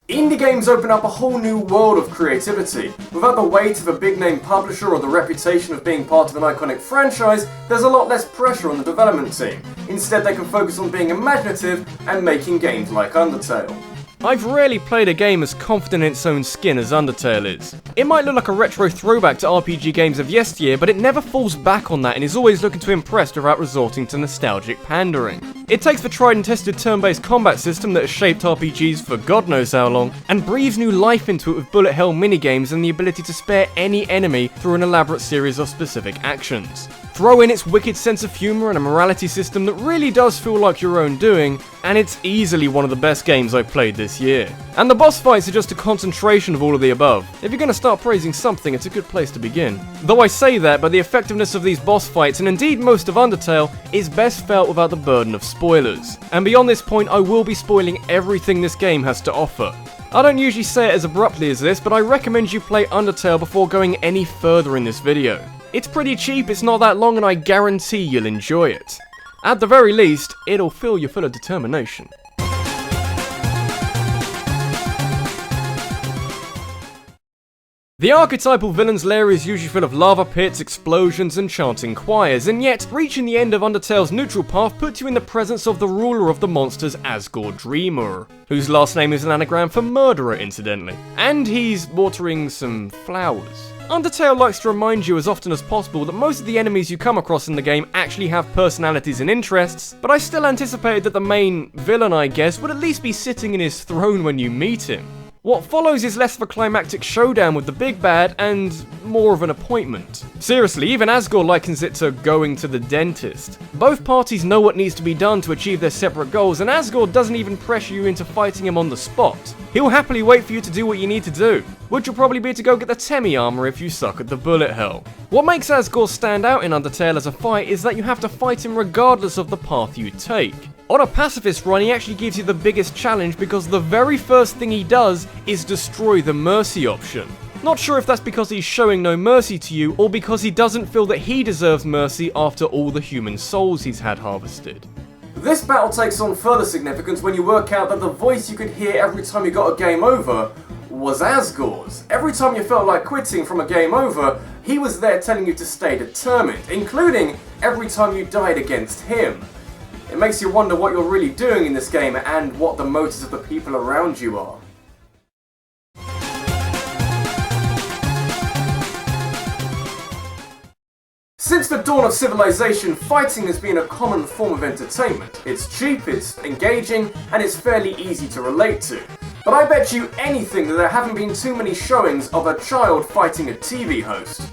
Indie games open up a whole new world of creativity. Without the weight of a big name publisher or the reputation of being part of an iconic franchise, there's a lot less pressure on the development team. Instead, they can focus on being imaginative and making games like Undertale. I've rarely played a game as confident in its own skin as Undertale is. It might look like a retro throwback to RPG games of yesteryear, but it never falls back on that and is always looking to impress without resorting to nostalgic pandering. It takes the tried and tested turn-based combat system that has shaped RPGs for God knows how long, and breathes new life into it with bullet hell minigames and the ability to spare any enemy through an elaborate series of specific actions. Throw in its wicked sense of humour and a morality system that really does feel like your own doing, and it's easily one of the best games I've played this year. And the boss fights are just a concentration of all of the above. If you're going to start praising something, it's a good place to begin. Though I say that, but the effectiveness of these boss fights, and indeed most of Undertale, is best felt without the burden of spoilers. And beyond this point, I will be spoiling everything this game has to offer. I don't usually say it as abruptly as this, but I recommend you play Undertale before going any further in this video. It's pretty cheap, it's not that long, and I guarantee you'll enjoy it. At the very least, it'll fill you full of determination. The archetypal villain's lair is usually full of lava pits, explosions, and chanting choirs, and yet, reaching the end of Undertale's neutral path puts you in the presence of the ruler of the monsters, Asgore Dreemurr, whose last name is an anagram for murderer, incidentally. And he's watering some flowers. Undertale likes to remind you as often as possible that most of the enemies you come across in the game actually have personalities and interests, but I still anticipated that the main villain, I guess, would at least be sitting in his throne when you meet him. What follows is less of a climactic showdown with the big bad and more of an appointment. Seriously, even Asgore likens it to going to the dentist. Both parties know what needs to be done to achieve their separate goals, and Asgore doesn't even pressure you into fighting him on the spot. He'll happily wait for you to do what you need to do, which will probably be to go get the Temi armor if you suck at the bullet hell. What makes Asgore stand out in Undertale as a fight is that you have to fight him regardless of the path you take. On a pacifist run, he actually gives you the biggest challenge because the very first thing he does is destroy the mercy option. Not sure if that's because he's showing no mercy to you, or because he doesn't feel that he deserves mercy after all the human souls he's had harvested. This battle takes on further significance when you work out that the voice you could hear every time you got a game over was Asgore's. Every time you felt like quitting from a game over, he was there telling you to stay determined, including every time you died against him. It makes you wonder what you're really doing in this game and what the motives of the people around you are. Since the dawn of civilization, fighting has been a common form of entertainment. It's cheap, it's engaging, and it's fairly easy to relate to. But I bet you anything that there haven't been too many showings of a child fighting a TV host,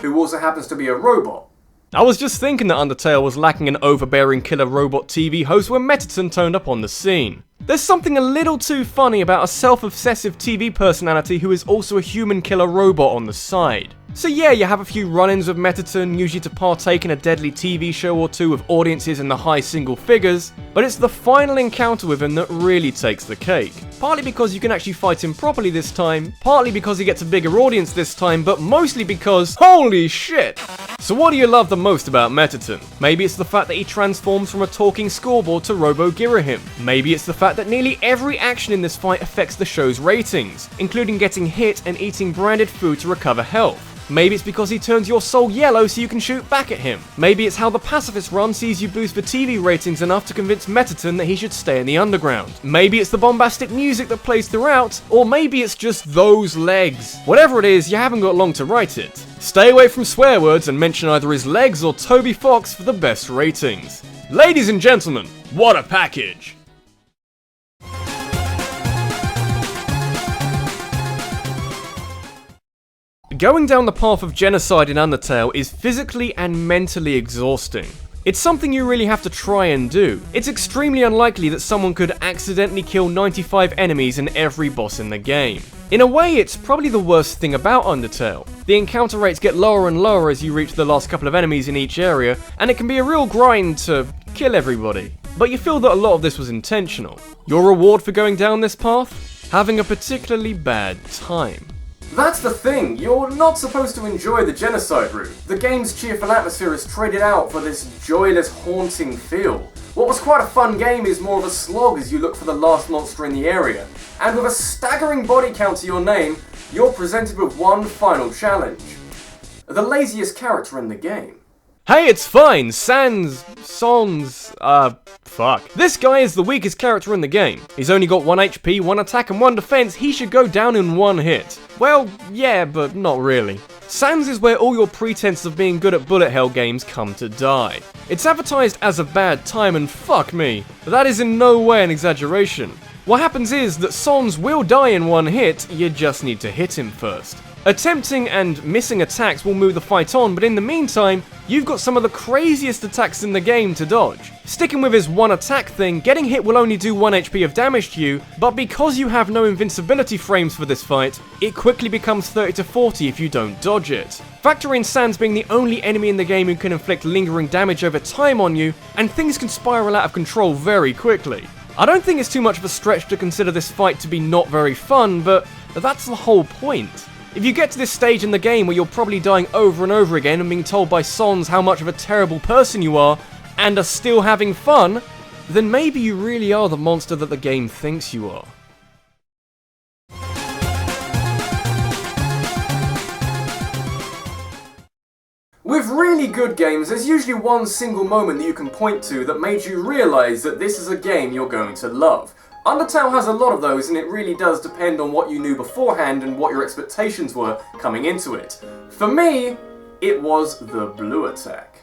who also happens to be a robot. I was just thinking that Undertale was lacking an overbearing killer robot TV host when Mettaton turned up on the scene. There's something a little too funny about a self-obsessive TV personality who is also a human killer robot on the side. So yeah, you have a few run-ins with Mettaton, usually to partake in a deadly TV show or two with audiences in the high single figures, but it's the final encounter with him that really takes the cake. Partly because you can actually fight him properly this time, partly because he gets a bigger audience this time, but mostly because, holy shit! So what do you love the most about Mettaton? Maybe it's the fact that he transforms from a talking scoreboard to Robo-Girahim. Maybe it's the fact that nearly every action in this fight affects the show's ratings, including getting hit and eating branded food to recover health. Maybe it's because he turns your soul yellow so you can shoot back at him. Maybe it's how the pacifist run sees you boost for TV ratings enough to convince Mettaton that he should stay in the underground. Maybe it's the bombastic music that plays throughout, or maybe it's just those legs. Whatever it is, you haven't got long to write it. Stay away from swear words and mention either his legs or Toby Fox for the best ratings. Ladies and gentlemen, what a package! Going down the path of Genocide in Undertale is physically and mentally exhausting. It's something you really have to try and do. It's extremely unlikely that someone could accidentally kill 95 enemies and every boss in the game. In a way, it's probably the worst thing about Undertale. The encounter rates get lower and lower as you reach the last couple of enemies in each area, and it can be a real grind to kill everybody. But you feel that a lot of this was intentional. Your reward for going down this path? Having a particularly bad time. That's the thing, you're not supposed to enjoy the Genocide route. The game's cheerful atmosphere is traded out for this joyless, haunting feel. What was quite a fun game is more of a slog as you look for the last monster in the area. And with a staggering body count to your name, you're presented with one final challenge. The laziest character in the game. Hey, it's fine! Fuck. This guy is the weakest character in the game. He's only got 1 HP, 1 attack and 1 defense, he should go down in 1 hit. Well, yeah, but not really. Sans is where all your pretense of being good at bullet hell games come to die. It's advertised as a bad time and fuck me, but that is in no way an exaggeration. What happens is that Sans will die in 1 hit, you just need to hit him first. Attempting and missing attacks will move the fight on, but in the meantime, you've got some of the craziest attacks in the game to dodge. Sticking with his 1 attack thing, getting hit will only do 1 HP of damage to you, but because you have no invincibility frames for this fight, it quickly becomes 30 to 40 if you don't dodge it. Factor in Sans being the only enemy in the game who can inflict lingering damage over time on you, and things can spiral out of control very quickly. I don't think it's too much of a stretch to consider this fight to be not very fun, but that's the whole point. If you get to this stage in the game where you're probably dying over and over again and being told by Sans how much of a terrible person you are, and are still having fun, then maybe you really are the monster that the game thinks you are. With really good games, there's usually one single moment that you can point to that made you realise that this is a game you're going to love. Undertale has a lot of those, and it really does depend on what you knew beforehand and what your expectations were coming into it. For me, it was the blue attack.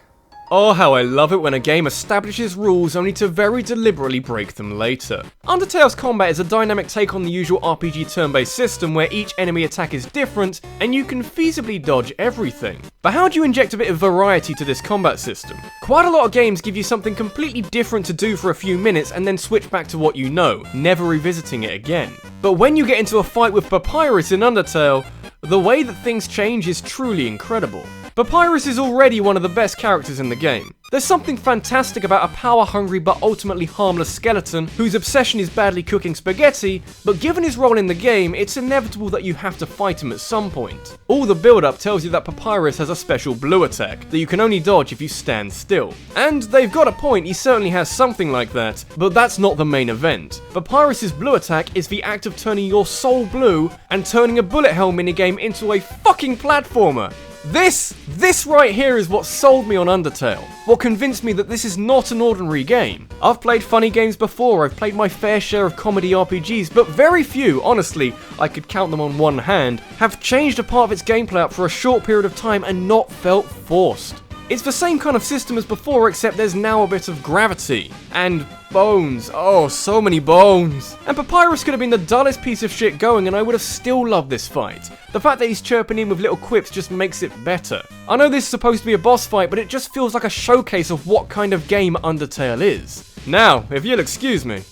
Oh, how I love it when a game establishes rules only to very deliberately break them later. Undertale's combat is a dynamic take on the usual RPG turn-based system where each enemy attack is different and you can feasibly dodge everything. But how do you inject a bit of variety to this combat system? Quite a lot of games give you something completely different to do for a few minutes and then switch back to what you know, never revisiting it again. But when you get into a fight with Papyrus in Undertale, the way that things change is truly incredible. Papyrus is already one of the best characters in the game. There's something fantastic about a power-hungry but ultimately harmless skeleton whose obsession is badly cooking spaghetti, but given his role in the game, it's inevitable that you have to fight him at some point. All the build-up tells you that Papyrus has a special blue attack that you can only dodge if you stand still. And they've got a point, he certainly has something like that, but that's not the main event. Papyrus's blue attack is the act of turning your soul blue and turning a bullet hell minigame into a fucking platformer. This right here is what sold me on Undertale. What convinced me that this is not an ordinary game. I've played funny games before, I've played my fair share of comedy RPGs, but very few, honestly, I could count them on one hand, have changed a part of its gameplay up for a short period of time and not felt forced. It's the same kind of system as before, except there's now a bit of gravity. And bones. Oh, so many bones. And Papyrus could have been the dullest piece of shit going and I would have still loved this fight. The fact that he's chirping in with little quips just makes it better. I know this is supposed to be a boss fight, but it just feels like a showcase of what kind of game Undertale is. Now, if you'll excuse me.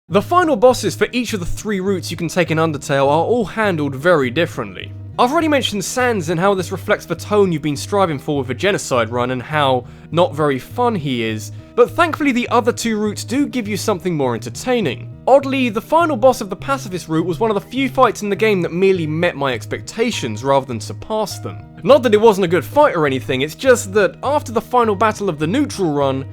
The final bosses for each of the 3 routes you can take in Undertale are all handled very differently. I've already mentioned Sans and how this reflects the tone you've been striving for with a Genocide run and how not very fun he is, but thankfully the other 2 routes do give you something more entertaining. Oddly, the final boss of the Pacifist route was one of the few fights in the game that merely met my expectations rather than surpassed them. Not that it wasn't a good fight or anything, it's just that after the final battle of the neutral run,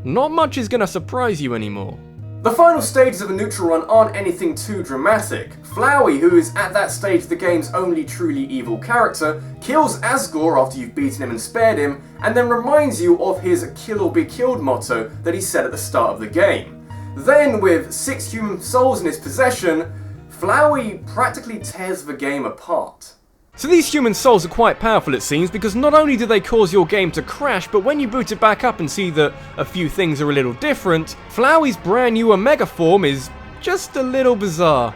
not much is gonna surprise you anymore. The final stages of a neutral run aren't anything too dramatic. Flowey, who is at that stage the game's only truly evil character, kills Asgore after you've beaten him and spared him, and then reminds you of his kill or be killed motto that he said at the start of the game. Then, with 6 human souls in his possession, Flowey practically tears the game apart. So these human souls are quite powerful it seems, because not only do they cause your game to crash, but when you boot it back up and see that a few things are a little different, Flowey's brand new Omega form is just a little bizarre.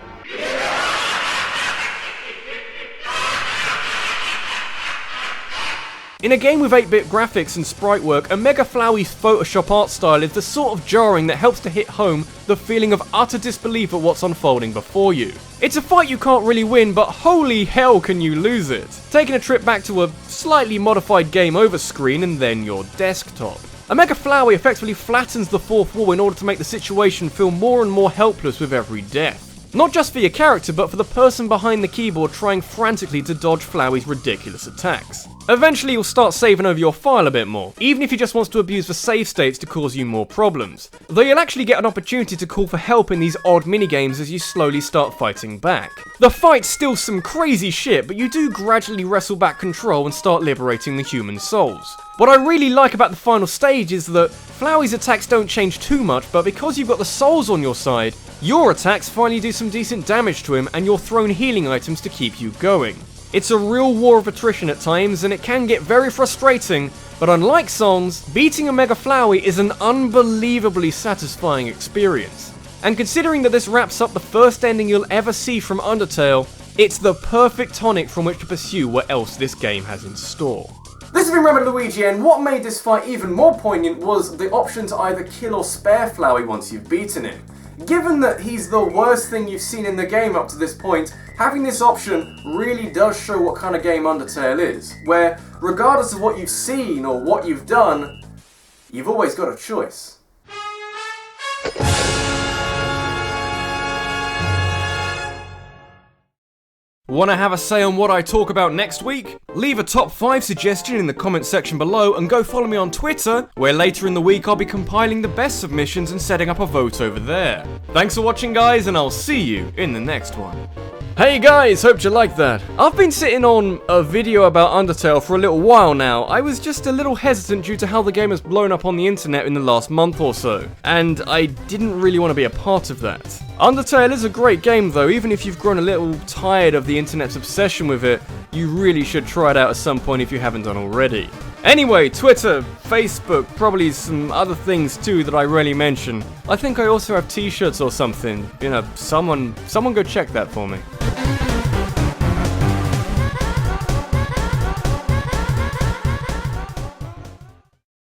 In a game with 8-bit graphics and sprite work, Omega Flowey's Photoshop art style is the sort of jarring that helps to hit home the feeling of utter disbelief at what's unfolding before you. It's a fight you can't really win, but holy hell can you lose it. Taking a trip back to a slightly modified game over screen and then your desktop. Omega Flowey effectively flattens the fourth wall in order to make the situation feel more and more helpless with every death. Not just for your character, but for the person behind the keyboard trying frantically to dodge Flowey's ridiculous attacks. Eventually you'll start saving over your file a bit more, even if he just wants to abuse the save states to cause you more problems. Though you'll actually get an opportunity to call for help in these odd minigames as you slowly start fighting back. The fight's still some crazy shit, but you do gradually wrestle back control and start liberating the human souls. What I really like about the final stage is that Flowey's attacks don't change too much, but because you've got the souls on your side, your attacks finally do some decent damage to him and you're thrown healing items to keep you going. It's a real war of attrition at times and it can get very frustrating, but unlike Songs, beating Omega Flowey is an unbelievably satisfying experience. And considering that this wraps up the first ending you'll ever see from Undertale, it's the perfect tonic from which to pursue what else this game has in store. This has been RabbidLuigi, and what made this fight even more poignant was the option to either kill or spare Flowey once you've beaten him. Given that he's the worst thing you've seen in the game up to this point, having this option really does show what kind of game Undertale is, where regardless of what you've seen or what you've done, you've always got a choice. Want to have a say on what I talk about next week? Leave a top 5 suggestion in the comment section below and go follow me on Twitter, where later in the week I'll be compiling the best submissions and setting up a vote over there. Thanks for watching guys, and I'll see you in the next one. Hey guys, hope you liked that. I've been sitting on a video about Undertale for a little while now. I was just a little hesitant due to how the game has blown up on the internet in the last month or so, and I didn't really want to be a part of that. Undertale is a great game though. Even if you've grown a little tired of the internet's obsession with it, you really should try it out at some point if you haven't done already. Anyway, Twitter, Facebook, probably some other things too that I rarely mention. I think I also have t-shirts or something. You know, someone go check that for me.